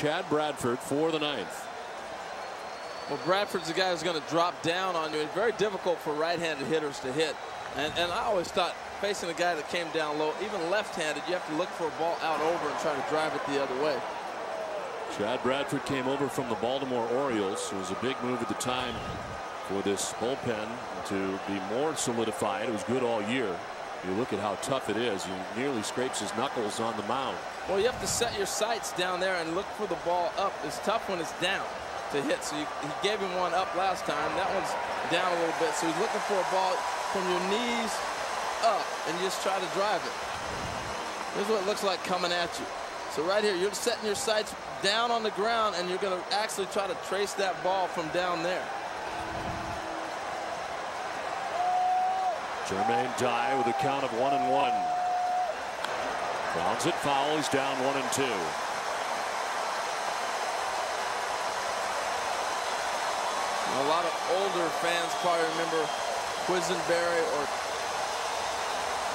Chad Bradford for the ninth. Well, Bradford's the guy who's going to drop down on you. It's very difficult for right-handed hitters to hit. And I always thought facing a guy that came down low, even left-handed, you have to look for a ball out over and try to drive it the other way. Chad Bradford came over from the Baltimore Orioles. It was a big move at the time for this bullpen to be more solidified. It was good all year. You look at how tough it is. He nearly scrapes his knuckles on the mound. Well, you have to set your sights down there and look for the ball up. It's tough when it's down to hit. So he gave him one up last time. That one's down a little bit. So he's looking for a ball from your knees up, and you just try to drive it. Here's what it looks like coming at you. So right here, you're setting your sights down on the ground, and you're going to actually try to trace that ball from down there. Jermaine Dye with a count of 1-1. Grounds it foul. He's down 1-2. A lot of older fans probably remember Quisenberry or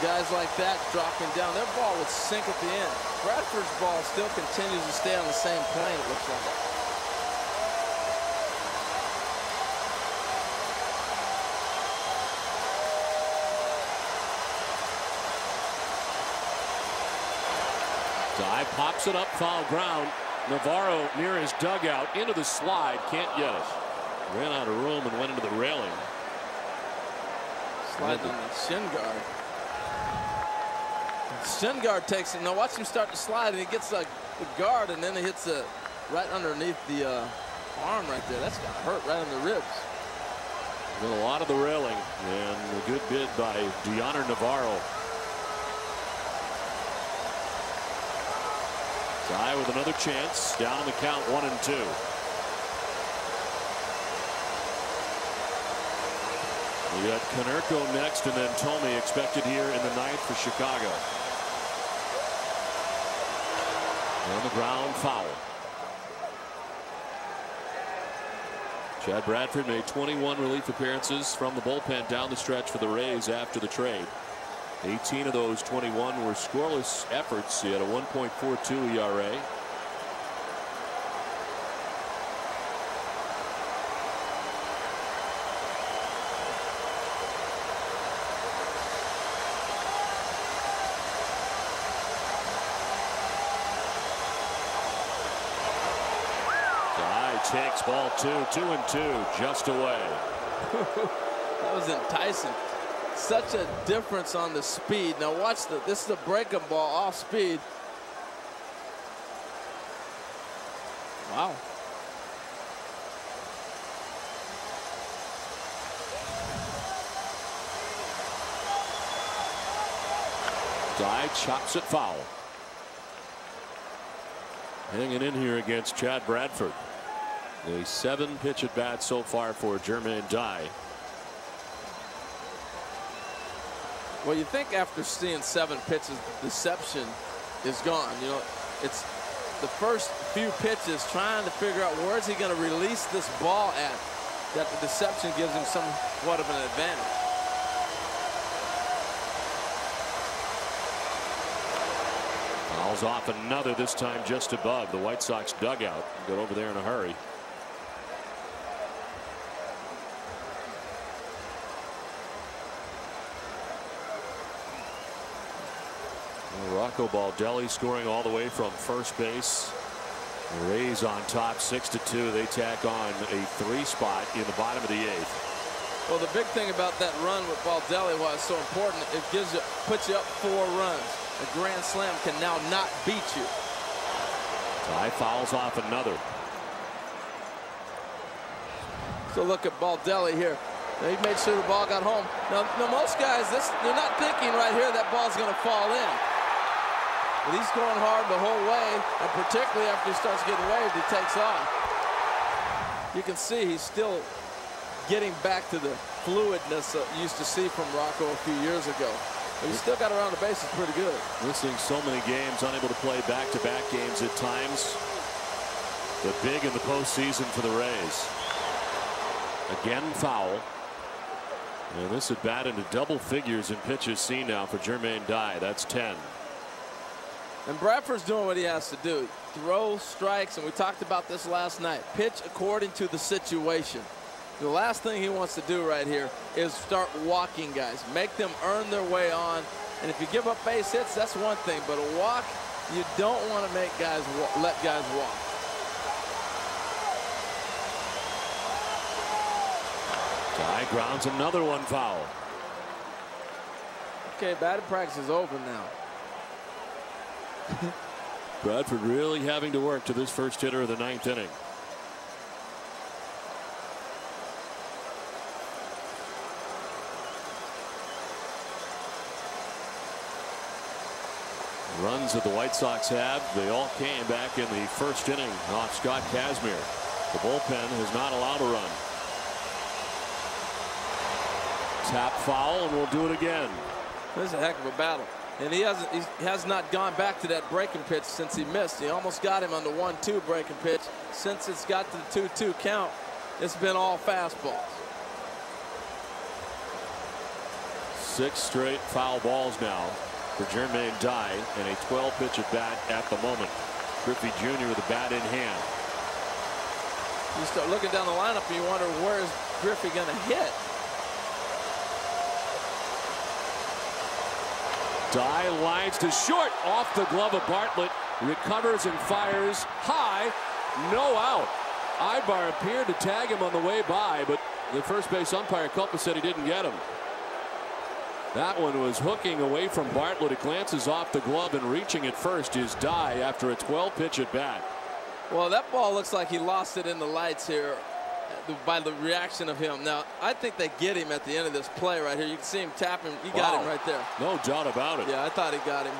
guys like that dropping down. Their ball would sink at the end. Bradford's ball still continues to stay on the same plane, it looks like. Dye pops it up, foul ground. Navarro near his dugout, into the slide, can't get it. Ran out of room and went into the railing. Slide on the shin guard. Shin guard takes it. Now watch him start to slide, and he gets like the guard, and then he hits it right underneath the arm right there. That's got hurt right on the ribs. Did a lot of the railing, and a good bid by Deoner Navarro. Dye with another chance, down on the count, 1-2. We got Konerko next, and then Tomey expected here in the ninth for Chicago. On the ground, foul. Chad Bradford made 21 relief appearances from the bullpen down the stretch for the Rays after the trade. 18 of those 21 were scoreless efforts. He had a 1.42 ERA. Dye takes ball 2, 2-2, just away. That was enticing. Such a difference on the speed. Now watch this is a breaking ball off speed. Wow. Dye chops it foul. Hanging in here against Chad Bradford. A 7-pitch at bat so far for Jermaine Dye. Well, you think after seeing 7 pitches, the deception is gone. You know, it's the first few pitches trying to figure out where is he going to release this ball at, that the deception gives him somewhat of an advantage. Fouls off another, this time just above the White Sox dugout. Got over there in a hurry. Rocco Baldelli scoring all the way from first base. The Rays on top 6-2. They tack on a 3 spot in the bottom of the 8th. Well, the big thing about that run with Baldelli, why it's so important, it puts you up 4 runs. A grand slam can now not beat you. Dye fouls off another. So look at Baldelli here. He made sure the ball got home. Now most guys, they're not thinking right here that ball's going to fall in. But he's going hard the whole way, and particularly after he starts getting waved, he takes off. You can see he's still getting back to the fluidness that you used to see from Rocco a few years ago. But he's still got around the bases pretty good. Missing so many games, unable to play back-to-back games at times. But big in the postseason for the Rays. Again, foul. And this at bat into double figures in pitches seen now for Jermaine Dye. That's 10. And Bradford's doing what he has to do. Throw strikes, and we talked about this last night. Pitch according to the situation. The last thing he wants to do right here is start walking guys. Make them earn their way on. And if you give up base hits, that's one thing. But a walk, you don't want to make guys let guys walk. Guy grounds another one foul. Okay, batting practice is over now. Bradford really having to work to this first hitter of the 9th inning. Runs that the White Sox have, they all came back in the first inning off Scott Kazmir. The bullpen has not allowed a run. Tap foul, and we'll do it again. This is a heck of a battle. And he has not gone back to that breaking pitch since he missed. He almost got him on the 1-2 breaking pitch. Since it's got to the 2-2 count, it's been all fastballs. 6 straight foul balls now for Jermaine Dye, and a 12-pitch at bat at the moment. Griffey Jr. with the bat in hand. You start looking down the lineup and you wonder, where is Griffey going to hit? Dye lines to short, off the glove of Bartlett, recovers and fires high, no out. Ibar appeared to tag him on the way by, but the first base umpire Culpa said he didn't get him. That one was hooking away from Bartlett. It glances off the glove, and reaching at first is Dye after a 12-pitch at bat. Well, that ball looks like he lost it in the lights here by the reaction of him. Now, I think they get him at the end of this play right here. You can see him tapping. He got him right there. No doubt about it. Yeah, I thought he got him.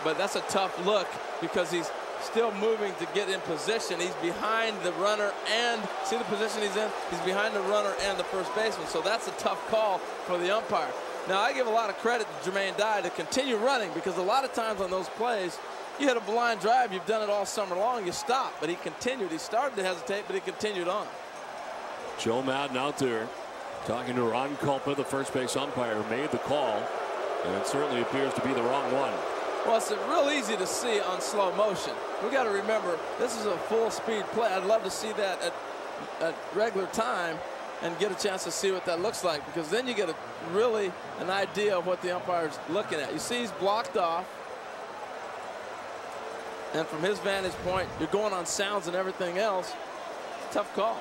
But that's a tough look because he's still moving to get in position. He's behind the runner, and see the position he's in? He's behind the runner and the first baseman. So that's a tough call for the umpire. Now, I give a lot of credit to Jermaine Dye to continue running, because a lot of times on those plays, you hit a blind drive, you've done it all summer long, you stop. But he continued. He started to hesitate, but he continued on. Joe Madden out there talking to Ron Culpa, the first base umpire, who made the call, and it certainly appears to be the wrong one. Well, it's real easy to see on slow motion. We got to remember, this is a full speed play. I'd love to see that at regular time and get a chance to see what that looks like, because then you get really an idea of what the umpire's looking at. You see he's blocked off, and from his vantage point, you're going on sounds and everything else. Tough call.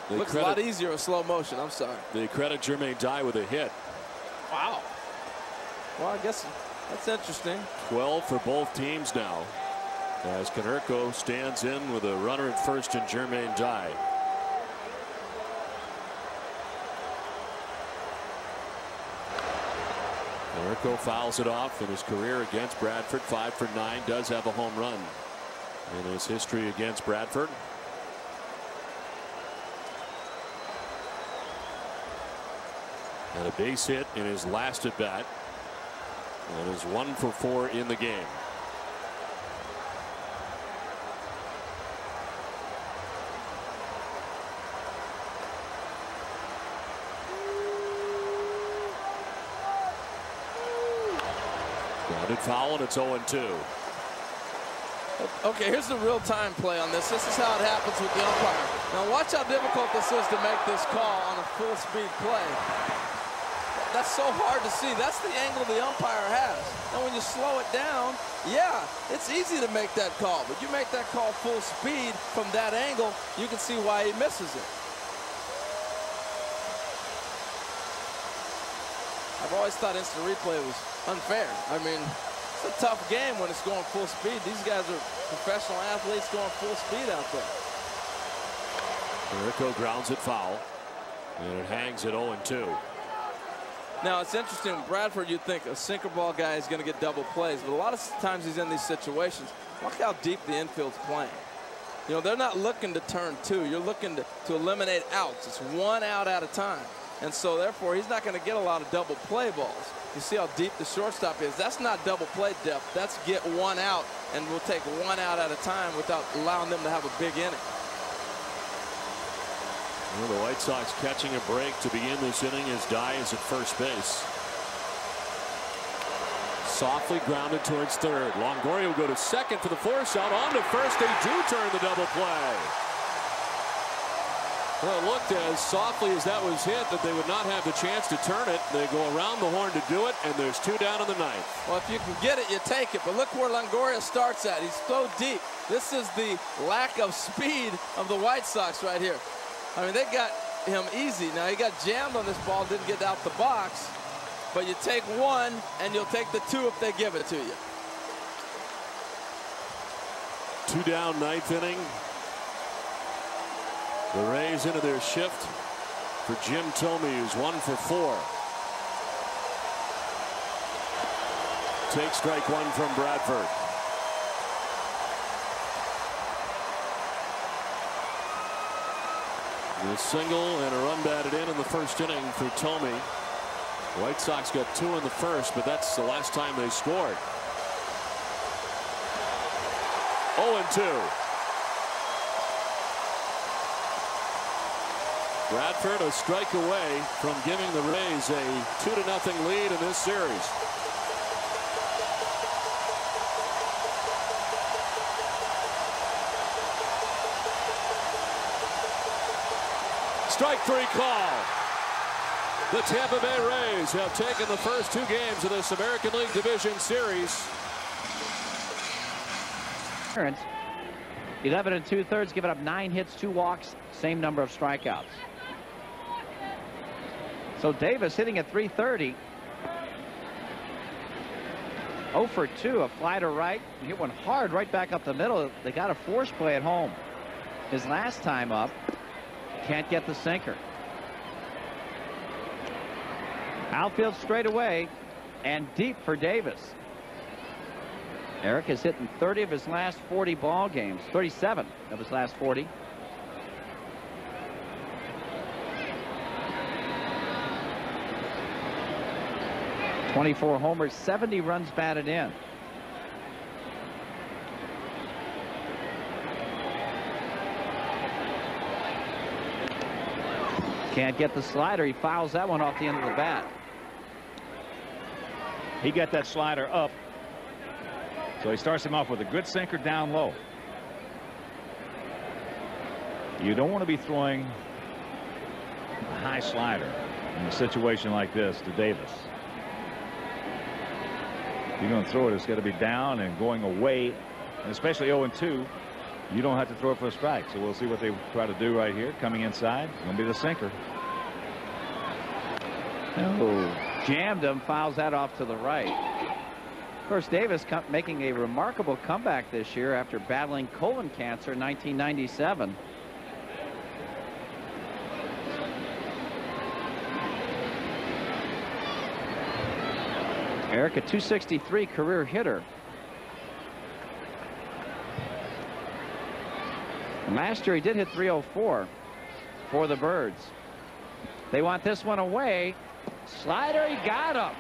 Looks a lot easier in slow motion. I'm sorry. They credit Jermaine Dye with a hit. Wow. Well, I guess that's interesting. 12 for both teams now, as Konerko stands in with a runner at first and Jermaine Dye. Konerko fouls it off in his career against Bradford. 5 for 9, does have a home run in his history against Bradford. And a base hit in his last at bat, and is 1 for 4 in the game. Grounded foul, and it's 0-2. Okay, here's the real-time play on this. This is how it happens with the umpire. Now watch how difficult this is to make this call on a full-speed play. That's so hard to see. That's the angle the umpire has. And when you slow it down, yeah, it's easy to make that call. But you make that call full speed from that angle, you can see why he misses it. I've always thought instant replay was unfair. I mean, it's a tough game when it's going full speed. These guys are professional athletes going full speed out there. Konerko grounds it foul, and it hangs at 0-2. Now, it's interesting. Bradford, you'd think a sinker ball guy is going to get double plays, but a lot of times he's in these situations. Look how deep the infield's playing. You know, they're not looking to turn 2. You're looking to eliminate outs. It's 1 out at a time. And so, therefore, he's not going to get a lot of double play balls. You see how deep the shortstop is. That's not double play depth. That's get 1 out, and we'll take 1 out at a time without allowing them to have a big inning. Well, the White Sox catching a break to begin this inning as Dye is at first base. softly grounded towards third. Longoria will go to second for the force out. On to first. They do turn the double play. Well, it looked as softly as that was hit that they would not have the chance to turn it. They go around the horn to do it, and there's 2 down in the 9th. Well, if you can get it, you take it. But look where Longoria starts at. He's so deep. This is the lack of speed of the White Sox right here. I mean, they got him easy. Now, he got jammed on this ball, didn't get out the box. But you take 1, and you'll take the 2 if they give it to you. 2 down, 9th inning. The Rays into their shift for Jim Thome, who's 1 for 4. Take strike 1 from Bradford. A single and a run batted in the first inning for Thome. White Sox got 2 in the first, but that's the last time they scored. 0-2. Bradford a strike away from giving the Rays a 2-0 lead in this series. Strike 3 call. The Tampa Bay Rays have taken the first 2 games of this American League Division Series. 11 2/3, giving up 9 hits, 2 walks, same number of strikeouts. So Davis hitting at .330. 0 for 2, a fly to right. He hit one hard right back up the middle. They got a force play at home. His last time up, can't get the sinker. Outfield straight away and deep for Davis. Eric has hit in 30 of his last 40 ball games, 37 of his last 40. .24 homers, 70 runs batted in. Can't get the slider. He fouls that one off the end of the bat. He got that slider up. So he starts him off with a good sinker down low. You don't want to be throwing a high slider in a situation like this to Davis. If you're going to throw it, it's got to be down and going away, and especially 0-2. You don't have to throw it for a strike. So we'll see what they try to do right here. Coming inside, it's going to be the sinker. Oh, jammed him, fouls that off to the right. Of course, Davis making a remarkable comeback this year after battling colon cancer in 1997. Eric, a .263 career hitter. And last year he did hit .304 for the Birds. They want this one away. Slider, he got him.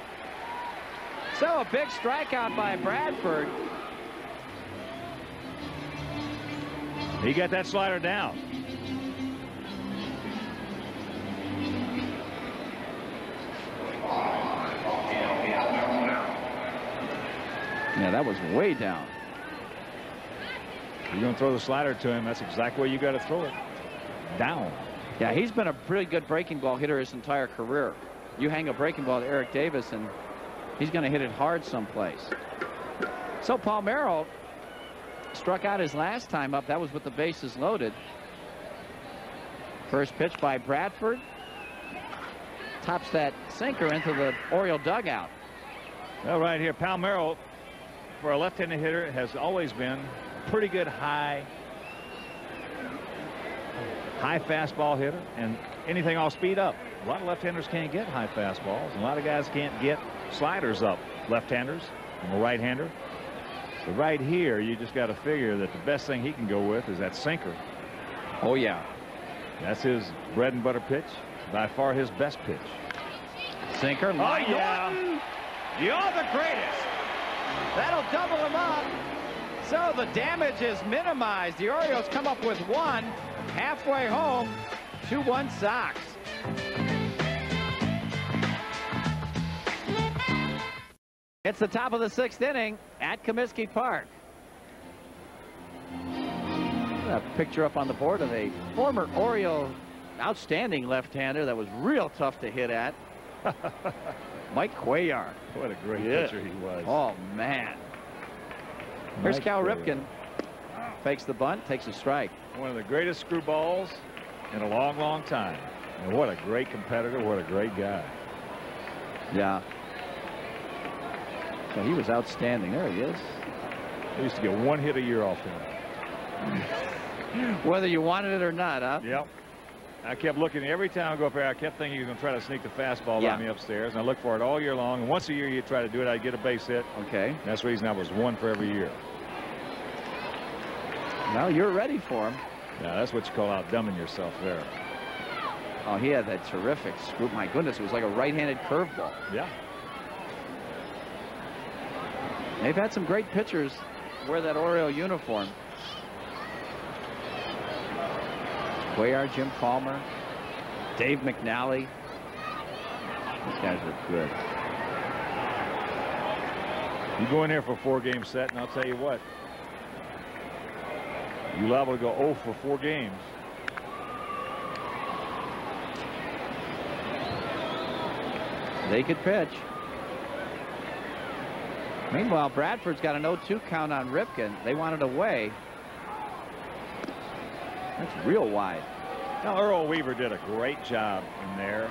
So a big strikeout by Bradford. He got that slider down. Yeah, that was way down. You're going to throw the slider to him. That's exactly where you got to throw it. Down. Yeah, he's been a pretty good breaking ball hitter his entire career. You hang a breaking ball to Eric Davis, and he's going to hit it hard someplace. So Palmeiro struck out his last time up. That was with the bases loaded. First pitch by Bradford. Tops that sinker into the Oriole dugout. Well, right here, Palmeiro, for a left-handed hitter, has always been a pretty good high fastball hitter, and anything off speed up. A lot of left-handers can't get high fastballs, and a lot of guys can't get sliders up, left-handers and a right-hander. But right here, you just got to figure that the best thing he can go with is that sinker. Oh, yeah. That's his bread and butter pitch, by far his best pitch. Sinker. Oh, yeah. You're the greatest. That'll double him up. So the damage is minimized. The Orioles come up with 1 halfway home. 2-1 Sox. It's the top of the 6th inning at Comiskey Park. A picture up on the board of a former Oriole outstanding left-hander that was real tough to hit at. Mike Cuellar. What a great pitcher he was. Oh, man. Here's Cal Ripken. Fakes the bunt, takes a strike. One of the greatest screwballs in a long, long time. And what a great competitor. What a great guy. Yeah. So he was outstanding. There he is. He used to get 1 hit a year off him. Whether you wanted it or not, huh? Yep. I kept looking every time I go up there. I kept thinking he was going to try to sneak the fastball on me upstairs, and I looked for it all year long. And once a year you try to do it, I'd get a base hit. Okay. And that's the reason I was 1 for every year. Well, you're ready for him. Yeah, that's what you call outdumbing yourself there. Oh, he had that terrific scoop. My goodness, it was like a right-handed curveball. Yeah. They've had some great pitchers wear that Oriole uniform. Cuellar, Jim Palmer, Dave McNally. These guys are good. You go in there for a 4-game set, and I'll tell you what. You're liable to go 0 for 4 games. They could pitch. Meanwhile, Bradford's got an 0-2 count on Ripken. They want it away. That's real wide. Now, Earl Weaver did a great job in there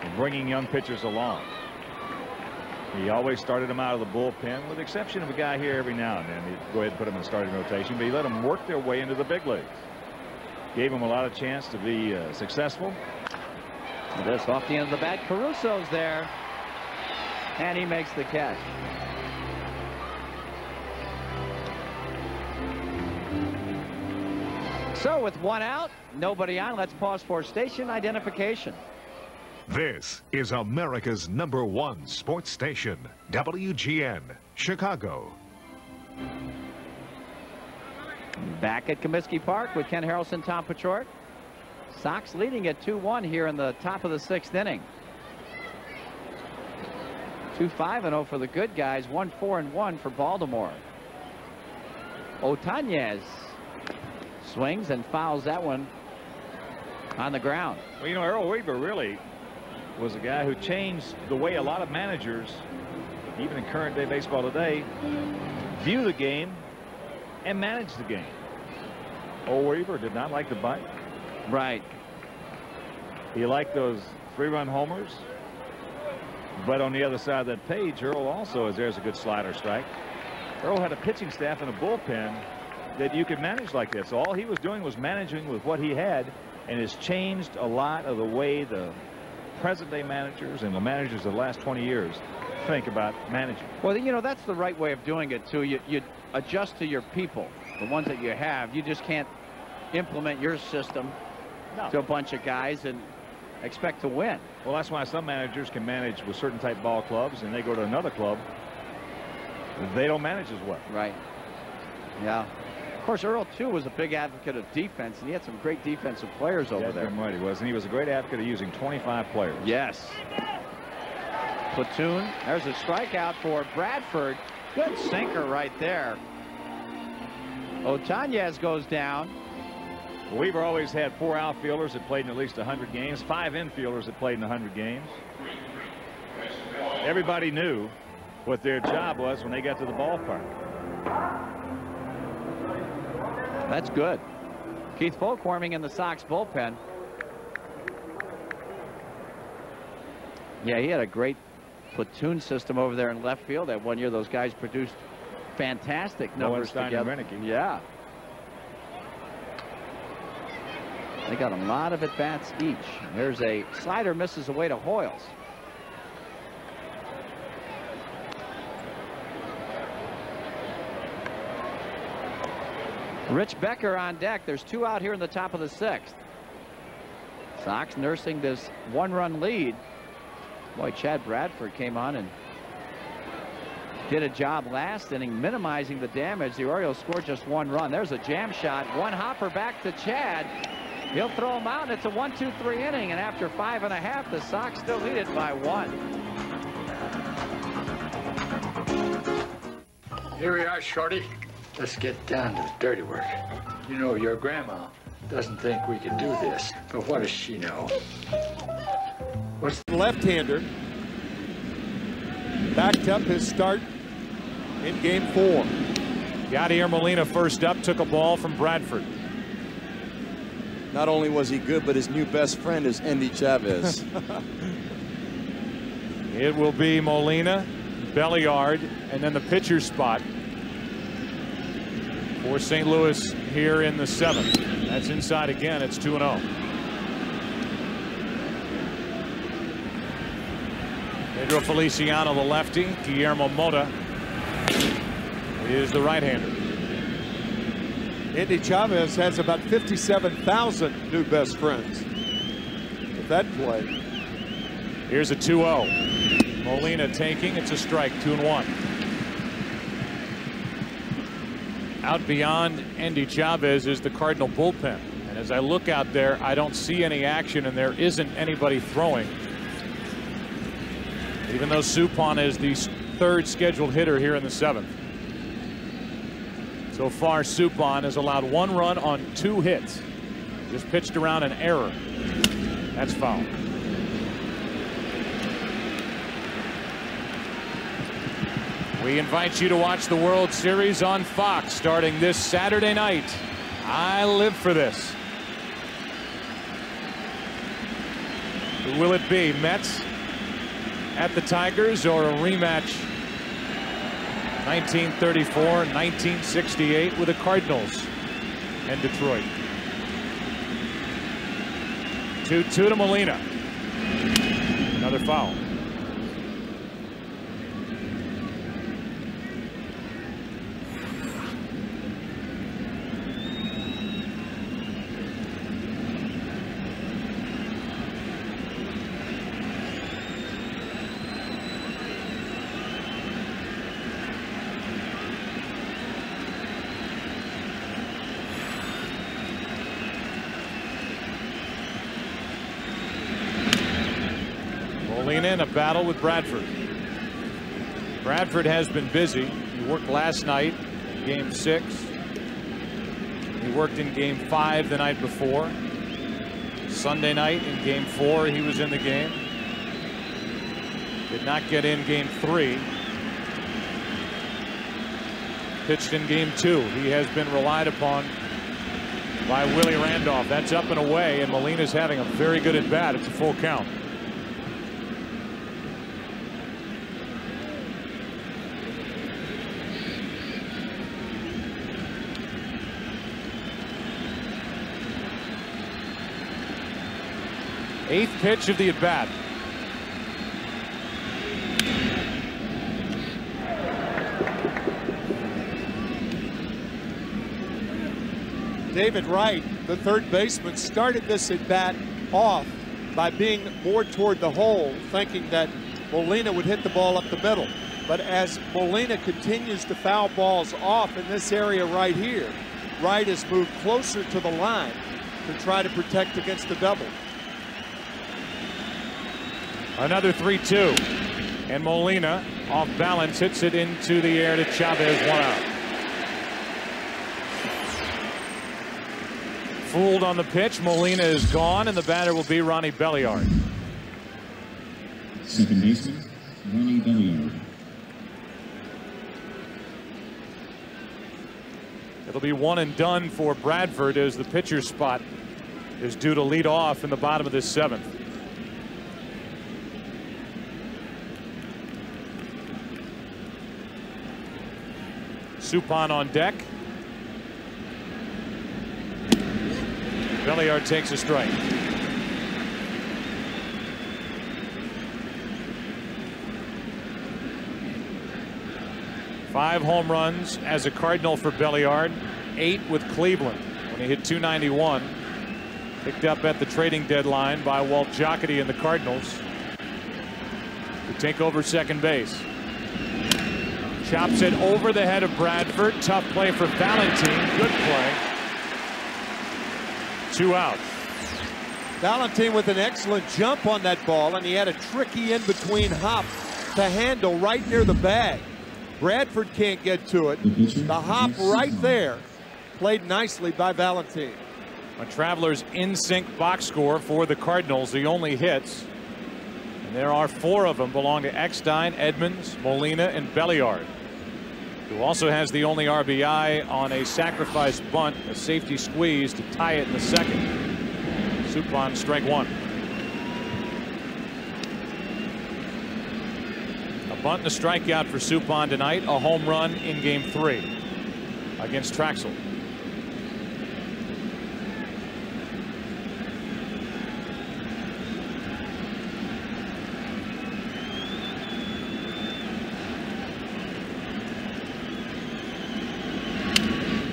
in bringing young pitchers along. He always started them out of the bullpen, with the exception of a guy here every now and then. He'd go ahead and put them in the starting rotation, but he let them work their way into the big leagues. Gave them a lot of chance to be successful. This off the end of the bat. Caruso's there, and he makes the catch. So with 1 out, nobody on, let's pause for station identification. This is America's #1 sports station, WGN, Chicago. Back at Comiskey Park with Ken Harrelson, Tom Pachort. Sox leading at 2-1 here in the top of the 6th inning. 2-5-0 for the good guys, 1-4-1 for Baltimore. Otañez swings and fouls that one on the ground. Well, you know, Earl Weaver really was a guy who changed the way a lot of managers, even in current day baseball today, view the game and manage the game. Earl Weaver did not like the bite. Right. He liked those 3-run homers. But on the other side of that page, Earl also is there's a good slider strike. Earl had a pitching staff and a bullpen that you could manage like this. So all he was doing was managing with what he had, and has changed a lot of the way the present day managers and the managers of the last 20 years think about managing. Well, you know, that's the right way of doing it too. You adjust to your people, the ones that you have. You just can't implement your system to a bunch of guys and expect to win. Well, that's why some managers can manage with certain type ball clubs, and they go to another club, they don't manage as well. Right. Yeah. Of course, Earl too was a big advocate of defense, and he had some great defensive players over there. Right, he was, and he was a great advocate of using 25 players. Yes. Platoon. There's a strikeout for Bradford. Good sinker right there. Otañez goes down. Weaver always had 4 outfielders that played in at least 100 games, 5 infielders that played in 100 games. Everybody knew what their job was when they got to the ballpark. That's good. Keith Folkwarming in the Sox bullpen. Yeah, he had a great platoon system over there in left field. That one year those guys produced fantastic numbers together. Yeah. They got a lot of at-bats each. There's a slider, misses away to Hoyles. Rich Becker on deck. There's 2 out here in the top of the 6th. Sox nursing this 1-run lead. Boy, Chad Bradford came on and did a job last inning minimizing the damage. The Orioles scored just 1 run. There's a jam shot. 1 hopper back to Chad. He'll throw him out, and it's a 1-2-3 inning. And after 5 1/2, the Sox still lead it by 1. Here we are, Shorty. Let's get down to the dirty work. You know, your grandma doesn't think we can do this, but what does she know? What's the left-hander? Backed up his start in game 4. Yadier Molina first up, took a ball from Bradford. Not only was he good, but his new best friend is Endy Chavez. It will be Molina, Belliard, and then the pitcher spot for St. Louis here in the 7th. That's inside again. It's 2-0. Pedro Feliciano, the lefty. Guillermo Mota is the right-hander. Endy Chavez has about 57,000 new best friends with that play. Here's a 2-0. Molina taking. It's a strike. 2-1. Out beyond Endy Chavez is the Cardinal bullpen. And as I look out there, I don't see any action, and there isn't anybody throwing. Even though Suppan is the 3rd scheduled hitter here in the 7th. So far, Suppan has allowed 1 run on 2 hits. Just pitched around an error. That's foul. We invite you to watch the World Series on Fox starting this Saturday night. I live for this. Who will it be? Mets at the Tigers, or a rematch 1934-1968 with the Cardinals and Detroit? 2-2 to Molina. Another foul. In a battle with Bradford. Bradford has been busy. He worked last night in game 6. He worked in game 5 the night before. Sunday night in game 4 he was in the game. Did not get in game 3. Pitched in game 2. He has been relied upon by Willie Randolph. That's up and away, and Molina's having a very good at bat. It's a full count. Eighth pitch of the at-bat. David Wright, the 3rd baseman, started this at-bat off by being more toward the hole, thinking that Molina would hit the ball up the middle. But as Molina continues to foul balls off in this area right here, Wright has moved closer to the line to try to protect against the double. Another 3-2, and Molina off balance hits it into the air to Chavez. 1 out. Fooled on the pitch. Molina is gone, and the batter will be Ronnie Belliard. Second baseman Ronnie Belliard. It'll be 1 and done for Bradford as the pitcher spot is due to lead off in the bottom of this 7th. Suppan on deck. Belliard takes a strike. Five home runs as a Cardinal for Belliard. 8 with Cleveland when he hit .291. Picked up at the trading deadline by Walt Jocketty and the Cardinals to take over second base. Chops it over the head of Bradford. Tough play for Valentin. Good play. 2 out. Valentin with an excellent jump on that ball, and he had a tricky in-between hop to handle right near the bag. Bradford can't get to it. The hop right there, played nicely by Valentine. A Travelers in sync box score for the Cardinals. The only hits, and there are 4 of them, belong to Eckstein, Edmonds, Molina, and Belliard, who also has the only RBI on a sacrifice bunt, a safety squeeze to tie it in the second. Suppan, strike 1. A bunt and a strikeout for Suppan tonight. A home run in Game 3 against Traxel.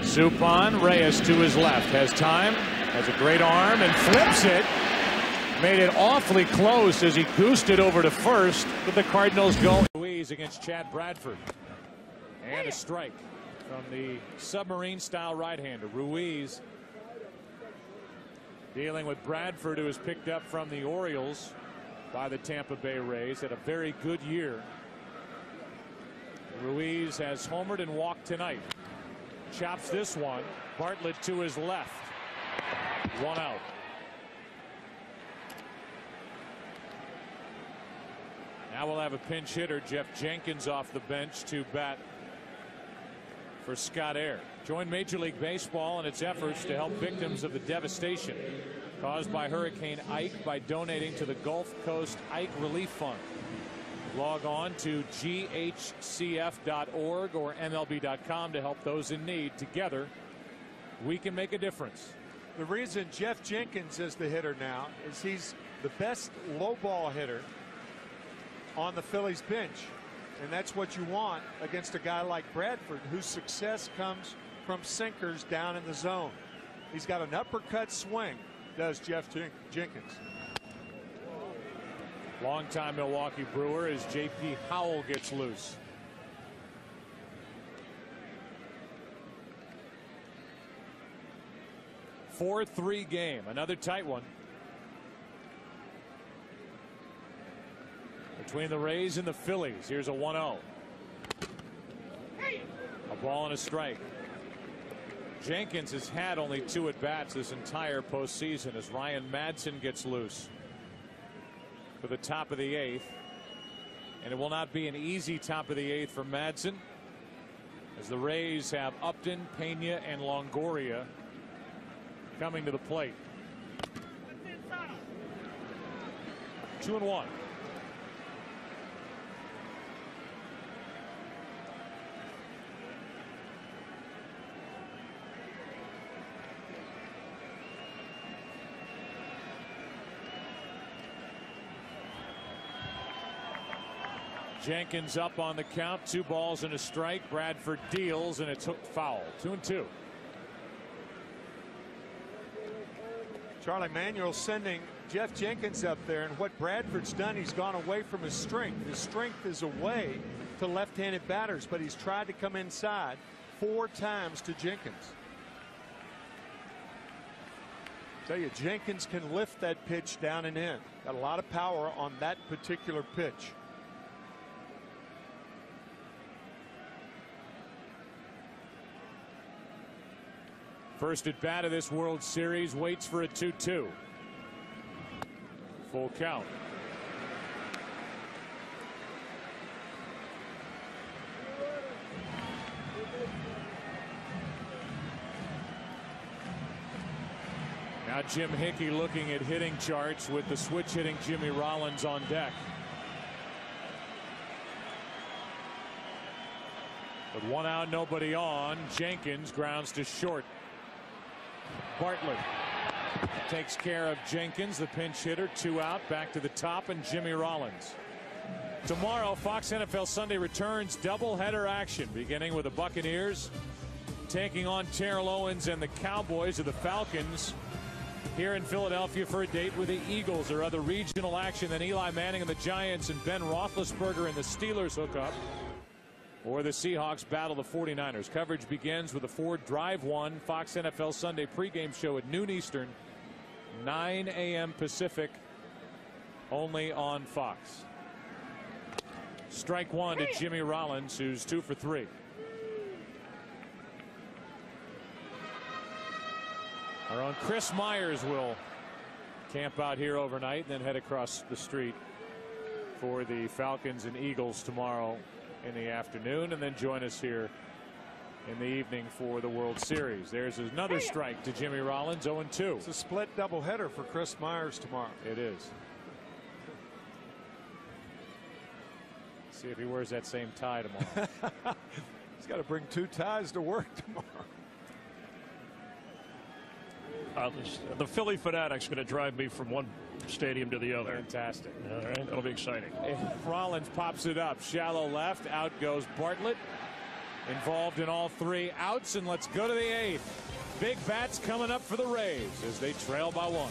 Suppan, Reyes to his left, has time, has a great arm, and flips it. Made it awfully close as he goosed it over to first, but the Cardinals go. Ruiz against Chad Bradford. And a strike from the submarine-style right-hander. Ruiz dealing with Bradford, who was picked up from the Orioles by the Tampa Bay Rays. Had a very good year. Ruiz has homered and walked tonight. Chops this one. Bartlett to his left. 1 out. Now we'll have a pinch hitter, Jeff Jenkins, off the bench to bat for Scott Air. Join Major League Baseball in its efforts to help victims of the devastation caused by Hurricane Ike by donating to the Gulf Coast Ike Relief Fund. Log on to ghcf.org or MLB.com to help those in need. Together, we can make a difference. The reason Jeff Jenkins is the hitter now is he's the best low ball hitter on the Phillies bench. And that's what you want against a guy like Bradford, whose success comes from sinkers down in the zone. He's got an uppercut swing, does Jeff Jenkins. Longtime Milwaukee Brewer as J.P. Howell gets loose. A 4-3 game, another tight one between the Rays and the Phillies. Here's a 1-0. A ball and a strike. Jenkins has had only 2 at-bats this entire postseason as Ryan Madsen gets loose for the top of the 8th, and it will not be an easy top of the 8th for Madsen as the Rays have Upton, Pena, and Longoria coming to the plate. 2-1. Jenkins up on the count. 2 balls and a strike. Bradford deals, and it's hooked foul. 2-2. Charlie Manuel sending Jeff Jenkins up there, and what Bradford's done, he's gone away from his strength. His strength is away to left-handed batters, but he's tried to come inside 4 times to Jenkins. Tell you, Jenkins can lift that pitch down and in. Got a lot of power on that particular pitch. First at bat of this World Series, waits for a 2-2. Full count. Now Jim Hickey looking at hitting charts with the switch hitting Jimmy Rollins on deck. With 1 out, nobody on. Jenkins grounds to short. Bartlett takes care of Jenkins, the pinch hitter. 2 out, back to the top, and Jimmy Rollins. Tomorrow, Fox NFL Sunday returns doubleheader action, beginning with the Buccaneers taking on Terrell Owens and the Cowboys of the Falcons here in Philadelphia for a date with the Eagles. Or other regional action, then Eli Manning and the Giants and Ben Roethlisberger and the Steelers hook up. Or the Seahawks battle the 49ers. Coverage begins with the Ford Drive 1 Fox NFL Sunday pregame show at noon Eastern, 9 a.m. Pacific, only on Fox. Strike one to Jimmy Rollins, who's 2 for 3. Our own Chris Myers will camp out here overnight and then head across the street for the Falcons and Eagles tomorrow in the afternoon, and then join us here in the evening for the World Series. There's another strike to Jimmy Rollins, 0-2. It's a split doubleheader for Chris Myers tomorrow. It is. See if he wears that same tie tomorrow. He's got to bring 2 ties to work tomorrow. The Philly fanatics going to drive me from one stadium to the other. Fantastic. All right, that'll be exciting. Rollins pops it up, shallow left, out goes Bartlett. Involved in all 3 outs, and let's go to the 8th. Big bats coming up for the Rays as they trail by 1.